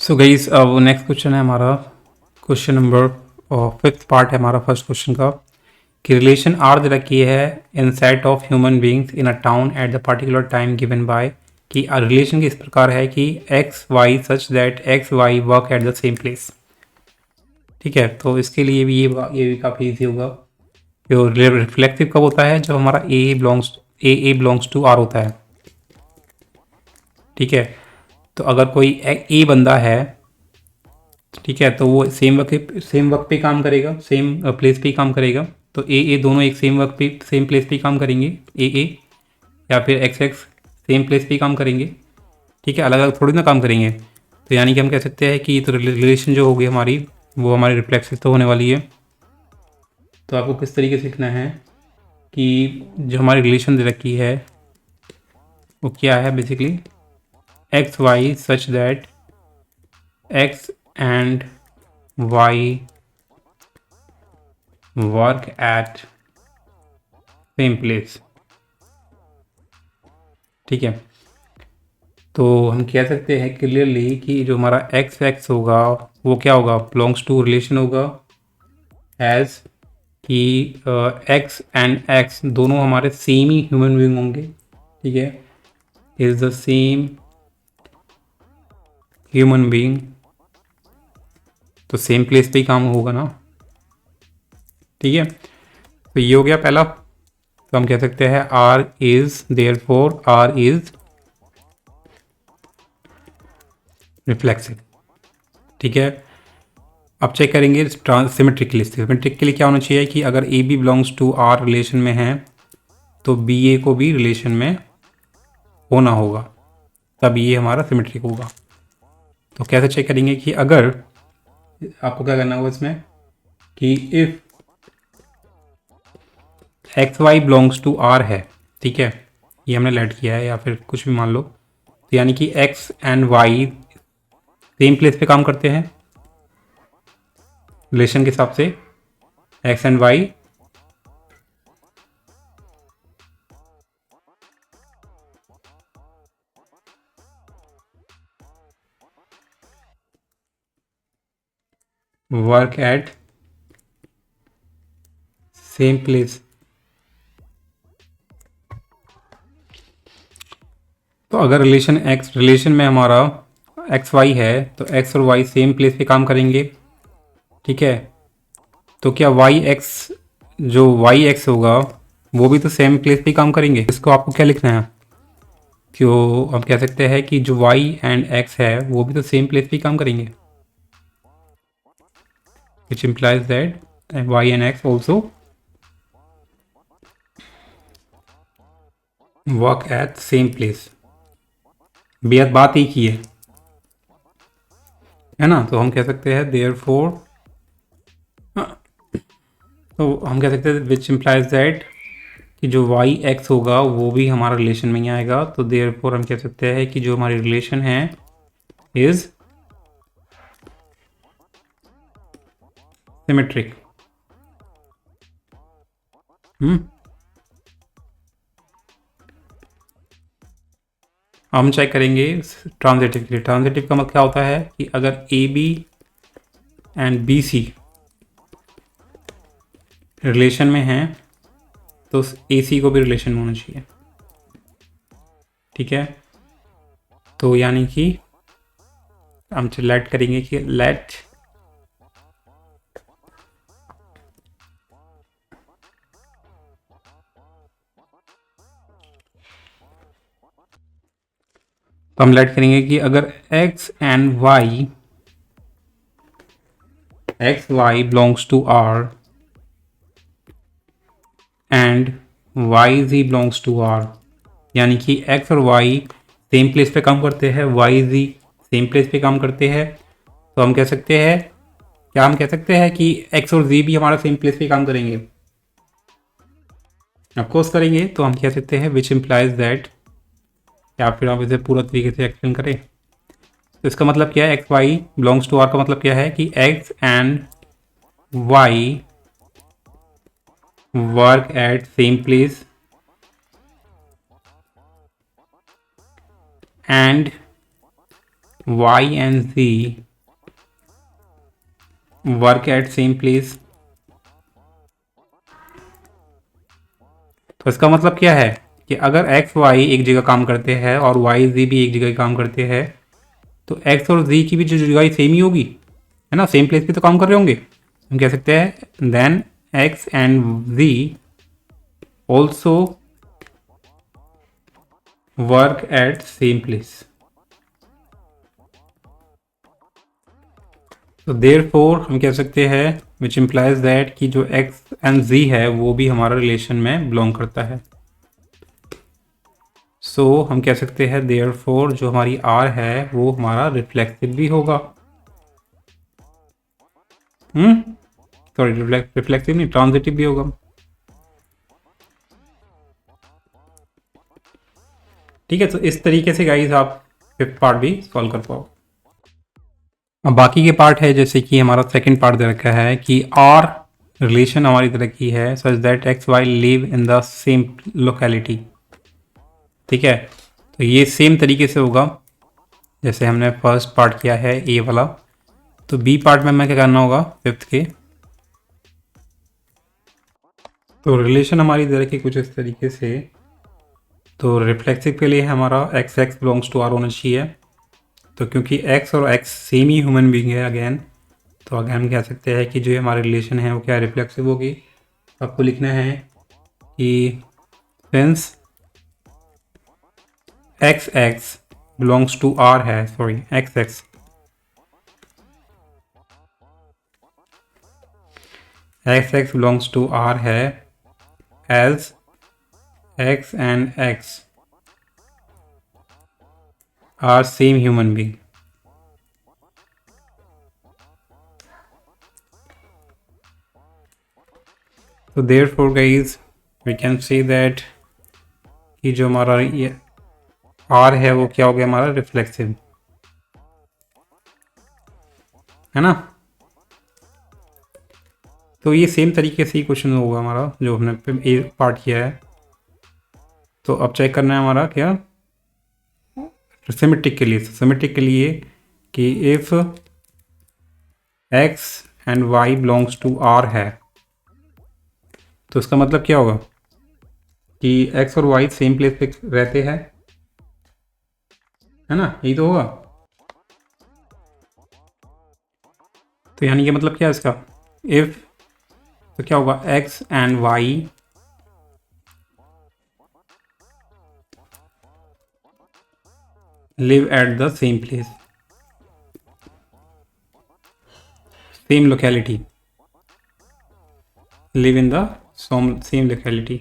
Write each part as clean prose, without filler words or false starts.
So guys वो next question है हमारा। क्वेश्चन नंबर 5th पार्ट है हमारा फर्स्ट क्वेश्चन का कि रिलेशन आर रखी है in set of human beings in a town at the particular time given by कि रिलेशन की इस प्रकार है कि X Y such that X Y work at the same place. ठीक है, तो इसके लिए भी ये भी काफ़ी ईजी होगा। जो रिफ्लेक्सिव कब होता है, जब हमारा ए बिलोंग्स टू आर होता है। ठीक है, तो अगर कोई ए बंदा है, ठीक है, तो वो सेम वक्त पे काम करेगा, सेम प्लेस पे ही काम करेगा। तो ए दोनों एक सेम वक्त पे सेम प्लेस पे ही काम करेंगे, ए या फिर एक्स सेम प्लेस पे ही काम करेंगे। ठीक है, अलग अलग थोड़ी ना काम करेंगे। तो यानी कि हम कह सकते हैं कि तो रिलेशन जो होगी हमारी, वो हमारी रिफ्लेक्सिव तो होने वाली है। तो आपको किस तरीके से लिखना है कि जो हमारी रिलेशन दे रखी है वो क्या है, basically X Y such that X and Y work at same place. ठीक है, तो हम कह सकते हैं क्लियरली कि जो हमारा एक्स होगा वो क्या होगा, बिलोंग्स टू रिलेशन होगा एज कि एक्स एंड एक्स दोनों हमारे सेम ही ह्यूमन बीइंग होंगे। ठीक है, is the same human being, तो सेम प्लेस पे ही काम होगा ना। ठीक है, तो ये हो गया पहला। तो हम कह सकते हैं R is therefore R is reflexive. ठीक है, अब चेक करेंगे सिमेट्रिकली। सिमेट्रिकली क्या होना चाहिए कि अगर A B belongs to R relation में है तो बी ए को भी रिलेशन में होना होगा, तब ये हमारा सिमेट्रिक होगा। तो कैसे चेक करेंगे कि अगर आपको क्या करना होगा इसमें कि if X Y belongs to R है, ठीक है, ये हमने लेट किया है या फिर कुछ भी मान लो, तो यानी कि X and Y same place पे काम करते हैं रिलेशन के हिसाब से। X and Y work at same place. तो अगर रिलेशन में हमारा एक्स वाई है तो एक्स और वाई सेम प्लेस पे काम करेंगे। ठीक है, तो क्या वाई एक्स, जो वाई एक्स होगा वो भी तो सेम प्लेस पे काम करेंगे। इसको आपको क्या लिखना है, क्यों हम कह सकते हैं कि जो वाई एंड एक्स है वो भी तो सेम प्लेस पे काम करेंगे, which implies that Y and X also work at same place. बेहद बात एक ही है ना। तो हम कह सकते हैं देयरफॉर, तो हम कह सकते हैं विच इम्प्लाइज दैट कि जो वाई एक्स होगा वो भी हमारा रिलेशन में ही आएगा। तो देयरफॉर हम कह सकते हैं कि जो हमारी रिलेशन है इज सिमेट्रिक। हम चेक करेंगे ट्रांजिटिव के लिए। ट्रांजिटिव का मतलब क्या होता है कि अगर A B and B C relation में हैं तो ए सी को भी रिलेशन में होना चाहिए। ठीक है, तो यानी कि हम लेट करेंगे कि लेट तो हम लेट करेंगे कि अगर X Y belongs to R and Y Z belongs to R, यानी कि एक्स और वाई सेम प्लेस पे काम करते हैं, वाई जी सेम प्लेस पे काम करते हैं। तो हम कह सकते हैं, क्या हम कह सकते हैं कि एक्स और जी भी हमारा सेम प्लेस पे काम करेंगे। ऑफकोर्स करेंगे। तो हम कह सकते हैं विच इम्प्लाइज दैट, या फिर आप इसे पूरा तरीके से एक्सप्लेन करें। तो इसका मतलब क्या है, X Y belongs to R का मतलब क्या है कि X and Y work at same place and y and z work at same place, तो इसका मतलब क्या है कि अगर एक्स वाई एक जगह काम करते हैं और वाई जी भी एक जगह काम करते हैं, तो एक्स और जी की भी जो जगह सेम ही होगी, है ना, सेम प्लेस पे तो काम कर रहे होंगे। हम कह सकते हैं then X and Z also work at same place. तो देयरफॉर हम कह सकते हैं विच इम्प्लाइज दैट कि जो एक्स एंड जी है वो भी हमारा रिलेशन में बिलोंग करता है। सो हम कह सकते हैं देयरफॉर जो हमारी आर है वो हमारा रिफ्लेक्सिव भी होगा। सॉरी, रिफ्लेक्सिव नहीं, ट्रांजिटिव भी होगा। ठीक है, तो इस तरीके से गाइस आप फिफ्थ पार्ट भी सॉल्व कर पाओ। अब बाकी के पार्ट है, जैसे कि हमारा सेकंड पार्ट दे रखा है कि आर रिलेशन हमारी तरह की है such that X Y live in the same locality. ठीक है, तो ये सेम तरीके से होगा जैसे हमने फर्स्ट पार्ट किया है ए वाला। तो बी पार्ट में हमें क्या करना होगा फिफ्थ के, तो रिलेशन हमारी दे रखी कुछ इस तरीके से। तो रिफ्लेक्सिव के लिए हमारा X X belongs to R होना चाहिए। तो क्योंकि एक्स और एक्स सेम ही ह्यूमन बीइंग है अगेन, तो अगेन हम कह सकते हैं कि जो हमारी रिलेशन है वो क्या रिफ्लेक्सिव होगी। आपको लिखना है कि since X X belongs to R है, sorry X X X X belongs to R है as X and X are same human being. तो therefore guys we can say that कि जो हमारा ये आर है वो क्या हो गया हमारा रिफ्लेक्सिव, है ना। तो ये सेम तरीके से ही क्वेश्चन होगा हमारा जो हमने ए पार्ट किया है। तो अब चेक करना है हमारा क्या सिमेट्रिक के लिए, सिमेट्रिक के लिए कि if X and Y belongs to R है, तो इसका मतलब क्या होगा कि एक्स और वाई सेम प्लेस पे रहते हैं, है ना, यही तो होगा। तो यानी कि मतलब क्या है इसका, इफ, तो क्या होगा X and Y live at the same place, same locality, live in the same locality।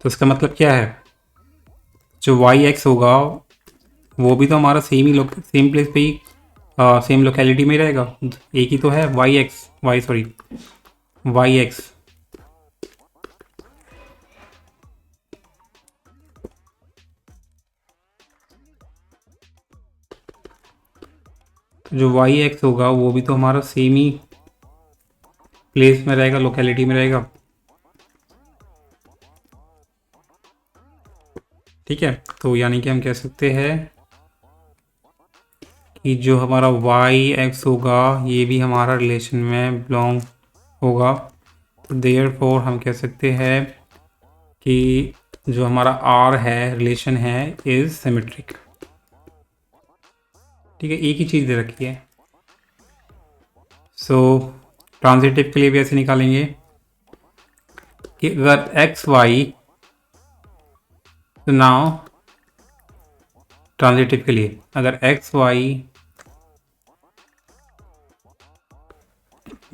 तो इसका मतलब क्या है, जो वाई एक्स होगा वो भी तो हमारा सेम ही सेम प्लेस पे ही सेम लोकेलिटी में रहेगा। एक ही तो है Y X, Y sorry Y X. जो वाई एक्स होगा वो भी तो हमारा सेम ही प्लेस में रहेगा, लोकेलिटी में रहेगा। ठीक है, तो यानी कि हम कह सकते हैं कि जो हमारा वाई एक्स होगा ये भी हमारा रिलेशन में बिलोंग होगा। देयरफॉर हम कह सकते हैं कि जो हमारा आर है रिलेशन है इज सिमेट्रिक। ठीक है, एक ही चीज़ दे रखी है। सो ट्रांजिटिव के लिए भी ऐसे निकालेंगे कि अगर एक्स वाई, तो नाउ ट्रांजिटिव के लिए अगर X Y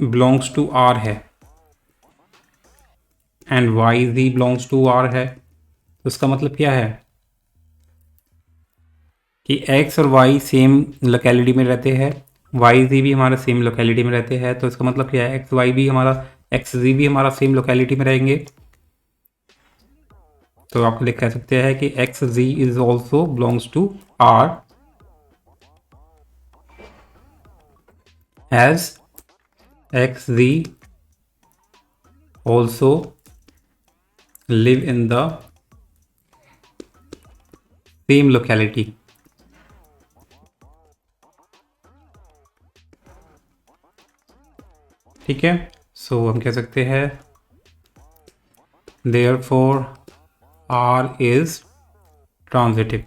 belongs to R है and Y Z belongs to R है, तो इसका मतलब क्या है कि एक्स और वाई सेम लोकेलिटी में रहते हैं, वाई जी भी हमारा सेम लोकेलिटी में रहते हैं। तो इसका मतलब क्या है, एक्स वाई भी हमारा, एक्स जी भी हमारा सेम लोकेलिटी में रहेंगे। तो आप लिख कह सकते हैं कि X Z is also belongs to R as X Z also live in the same locality. ठीक है, सो हम कह सकते हैं therefore R is transitive।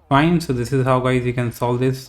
Fine, so this is how guys you can solve this